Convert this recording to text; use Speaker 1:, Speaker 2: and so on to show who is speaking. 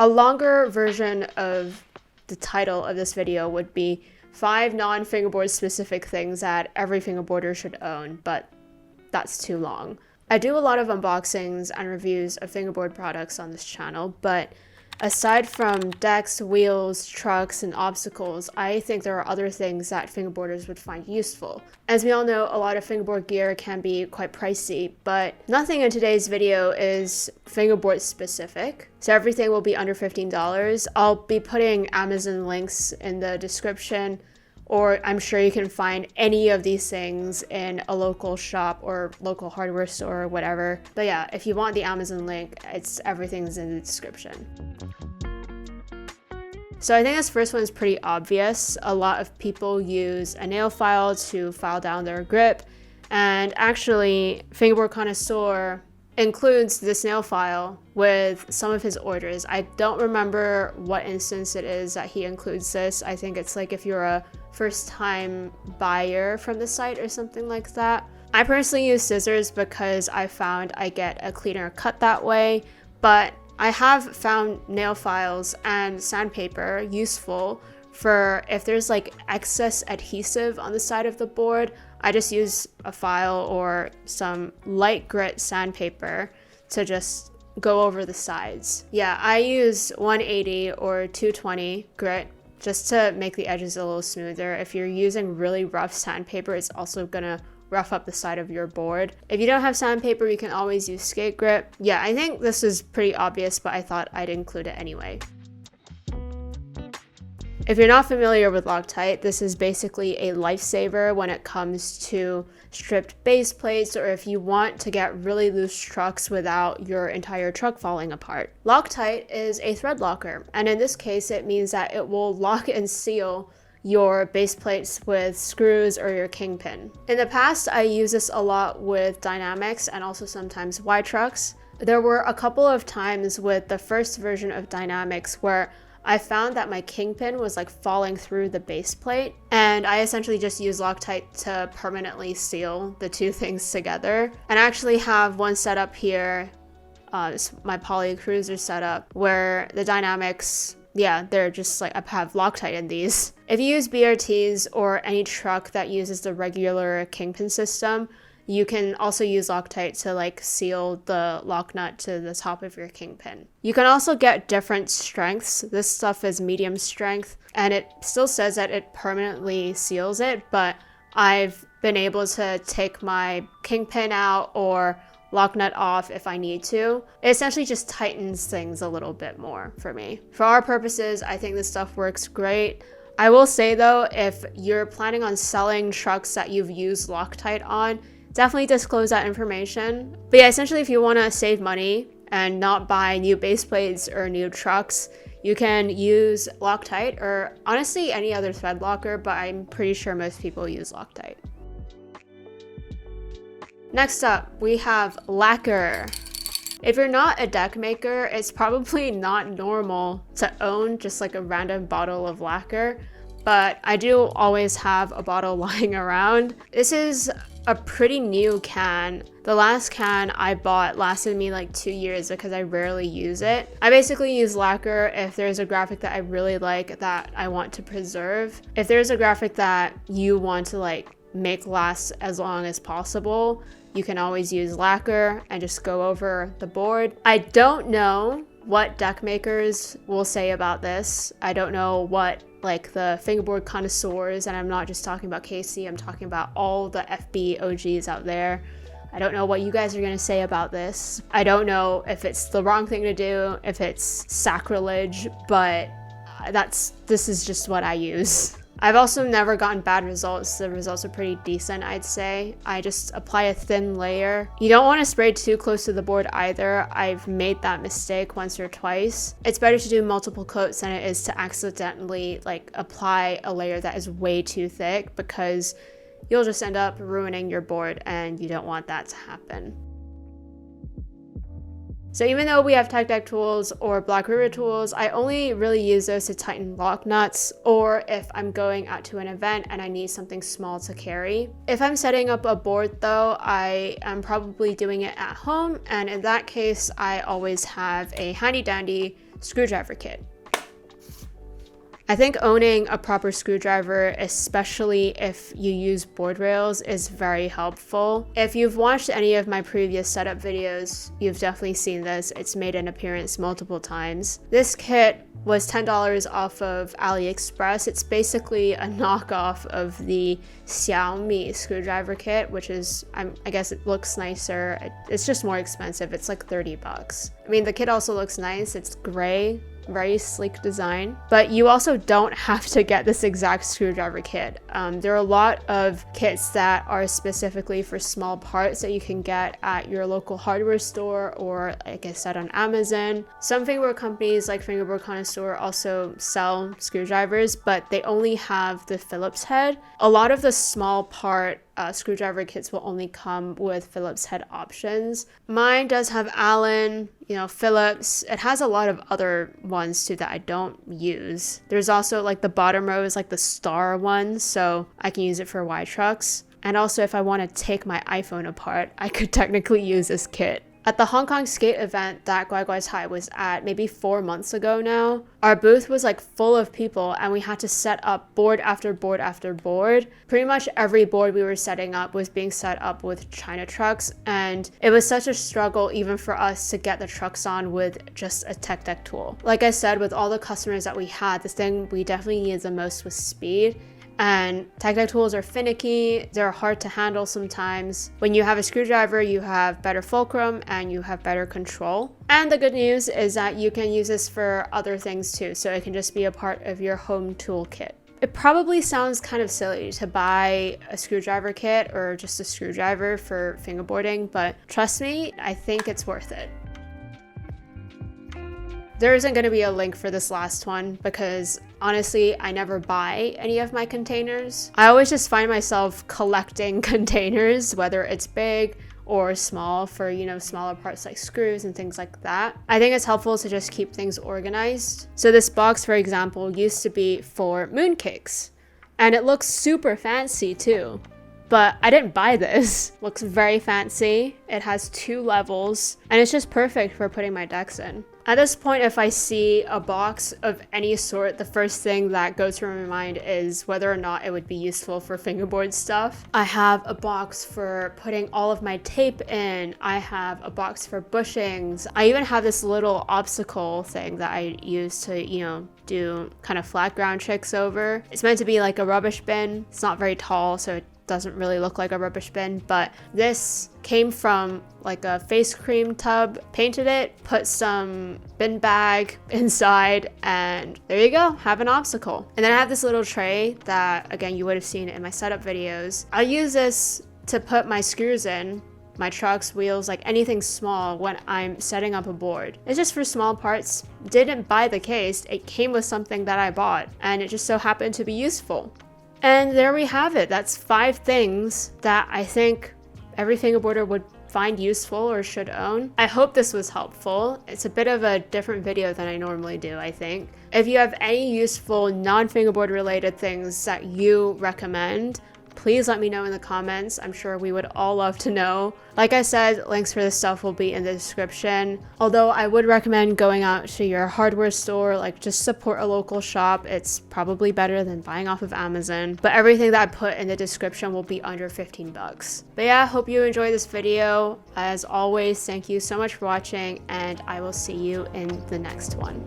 Speaker 1: A longer version of the title of this video would be 5 non-fingerboard specific things that every fingerboarder should own, but that's too long. I do a lot of unboxings and reviews of fingerboard products on this channel, but aside from decks, wheels, trucks, and obstacles, I think there are other things that fingerboarders would find useful. As we all know, a lot of fingerboard gear can be quite pricey, but nothing in today's video is fingerboard specific, so everything will be under $15. I'll be putting Amazon links in the description, or I'm sure you can find any of these things in a local shop or local hardware store or whatever. But yeah, if you want the Amazon link, everything's in the description. So I think this first one is pretty obvious. A lot of people use a nail file to file down their grip, and actually Fingerboard Connoisseur includes this nail file with some of his orders. I don't remember what instance it is that he includes this. I think it's like if you're a first-time buyer from the site or something like that. I personally use scissors because I found I get a cleaner cut that way, but I have found nail files and sandpaper useful for if there's like excess adhesive on the side of the board. I just use a file or some light grit sandpaper to just go over the sides. Yeah, I use 180 or 220 grit just to make the edges a little smoother. If you're using really rough sandpaper, it's also gonna rough up the side of your board. If you don't have sandpaper, you can always use skate grip. Yeah, I think this is pretty obvious, but I thought I'd include it anyway. If you're not familiar with Loctite, this is basically a lifesaver when it comes to stripped base plates, or if you want to get really loose trucks without your entire truck falling apart. Loctite is a thread locker, and in this case it means that it will lock and seal your base plates with screws or your kingpin. In the past, I use this a lot with Dynamics and also sometimes Y trucks. There were a couple of times with the first version of Dynamics where I found that my kingpin was like falling through the base plate, and I essentially just used Loctite to permanently seal the two things together. And I actually have one set up here, my Poly Cruiser setup, where the Dynamics, yeah, they're just like, I have Loctite in these. If you use BRTs or any truck that uses the regular kingpin system, you can also use Loctite to like seal the lock nut to the top of your kingpin. You can also get different strengths. This stuff is medium strength, and it still says that it permanently seals it, but I've been able to take my kingpin out or lock nut off if I need to. It essentially just tightens things a little bit more for me. For our purposes, I think this stuff works great. I will say though, if you're planning on selling trucks that you've used Loctite on, definitely disclose that information. But yeah, essentially if you want to save money and not buy new base plates or new trucks, you can use Loctite or honestly any other thread locker, but I'm pretty sure most people use Loctite. Next up, we have Lacquer. If you're not a deck maker, it's probably not normal to own just like a random bottle of Lacquer, but I do always have a bottle lying around. This is a pretty new can. The last can I bought lasted me like 2 years because I rarely use it. I basically use Lacquer if there's a graphic that I really like that I want to preserve. If there's a graphic that you want to like make last as long as possible, you can always use Lacquer and just go over the board. I don't know what deck makers will say about this. I don't know what like the fingerboard connoisseurs, and I'm not just talking about Casey, I'm talking about all the FB OGs out there. I don't know what you guys are gonna say about this. I don't know if it's the wrong thing to do, if it's sacrilege, but this is just what I use. I've also never gotten bad results. The results are pretty decent, I'd say. I just apply a thin layer. You don't want to spray too close to the board either. I've made that mistake once or twice. It's better to do multiple coats than it is to accidentally like apply a layer that is way too thick, because you'll just end up ruining your board and you don't want that to happen. So even though we have Tech Deck tools or Black River tools, I only really use those to tighten lock nuts, or if I'm going out to an event and I need something small to carry. If I'm setting up a board though, I am probably doing it at home, and in that case, I always have a handy dandy screwdriver kit. I think owning a proper screwdriver, especially if you use board rails, is very helpful. If you've watched any of my previous setup videos, you've definitely seen this. It's made an appearance multiple times. This kit was $10 off of AliExpress. It's basically a knockoff of the Xiaomi screwdriver kit, which is, I guess it looks nicer. It's just more expensive. It's like 30 bucks. I mean, the kit also looks nice. It's gray. Very sleek design, but you also don't have to get this exact screwdriver kit. There are a lot of kits that are specifically for small parts that you can get at your local hardware store or, like I said, on Amazon. Some fingerboard companies like Fingerboard Connoisseur also sell screwdrivers, but they only have the Phillips head. A lot of the small part screwdriver kits will only come with Phillips head options. Mine does have Allen, Phillips. It has a lot of other ones too that I don't use. There's also like the bottom row is like the star one, so I can use it for Y trucks. And also if I want to take my iPhone apart, I could technically use this kit. At the Hong Kong skate event that Guai Guai's High was at maybe 4 months ago now, our booth was like full of people and we had to set up board after board after board. Pretty much every board we were setting up was being set up with China trucks, and it was such a struggle even for us to get the trucks on with just a tech deck tool. Like I said, with all the customers that we had, the thing we definitely needed the most was speed. And tech deck tools are finicky, they're hard to handle sometimes. When you have a screwdriver, you have better fulcrum and you have better control. And the good news is that you can use this for other things too, so it can just be a part of your home toolkit. It probably sounds kind of silly to buy a screwdriver kit or just a screwdriver for fingerboarding, but trust me, I think it's worth it. There isn't going to be a link for this last one because honestly, I never buy any of my containers. I always just find myself collecting containers, whether it's big or small for, smaller parts like screws and things like that. I think it's helpful to just keep things organized. So this box, for example, used to be for mooncakes, and it looks super fancy too. But I didn't buy this. Looks very fancy. It has 2 levels and it's just perfect for putting my decks in. At this point, if I see a box of any sort, the first thing that goes through my mind is whether or not it would be useful for fingerboard stuff. I have a box for putting all of my tape in. I have a box for bushings. I even have this little obstacle thing that I use to, do kind of flat ground tricks over. It's meant to be like a rubbish bin. It's not very tall, so it doesn't really look like a rubbish bin, but this came from like a face cream tub, painted it, put some bin bag inside, and there you go, have an obstacle. And then I have this little tray that, again, you would have seen it in my setup videos. I use this to put my screws in, my trucks, wheels, like anything small when I'm setting up a board. It's just for small parts. Didn't buy the case, it came with something that I bought, and it just so happened to be useful. And there we have it. That's 5 things that I think every fingerboarder would find useful or should own. I hope this was helpful. It's a bit of a different video than I normally do, I think. If you have any useful non-fingerboard related things that you recommend, please let me know in the comments. I'm sure we would all love to know. Like I said, links for this stuff will be in the description. Although I would recommend going out to your hardware store, like just support a local shop. It's probably better than buying off of Amazon. But everything that I put in the description will be under 15 bucks. But yeah, hope you enjoyed this video. As always, thank you so much for watching, and I will see you in the next one.